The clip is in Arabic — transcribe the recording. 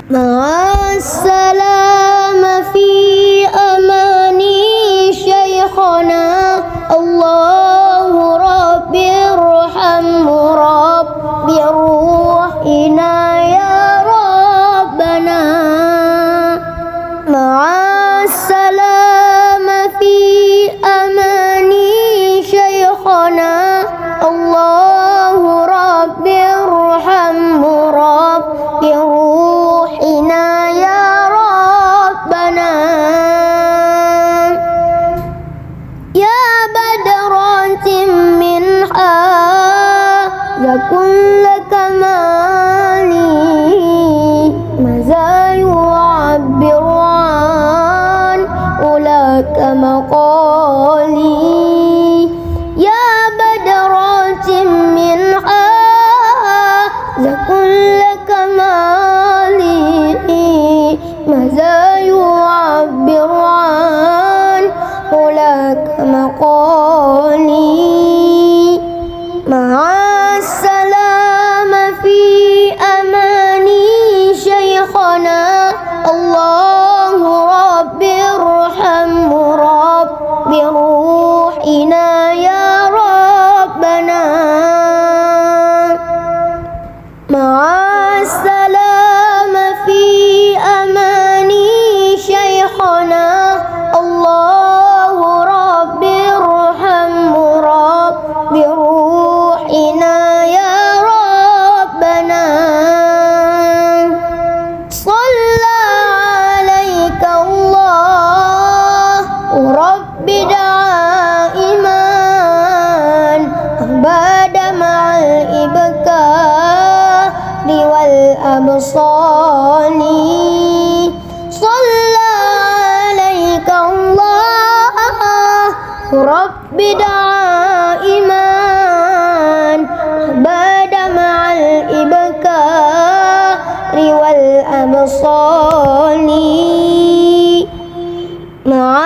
مع السلامة في أماني شيخنا الله ربي ارحمه ربي روحنا يا ربنا مع السلامة في أماني شيخنا الله ربي ارحمه ربي روحنا يا ربنا يا بدرات منها كل كمالي ماذا يعبر عن أولاك مقالي يا بدرات منها كل كمالي ماذا يعبر عن أولاك مقالي مع السلامة في أماني شيخنا الله ربي ارحمه ربي روحنا يا ربنا مع السلامة في أماني شيخنا الله ربي ارحمه ربي روحنا يا ربنا صلى عليك الله ربي دائما أبدا مع الإبكار والأبصار صلى عليك الله ربي دائما أبدا مع الإبكار والأبصار مع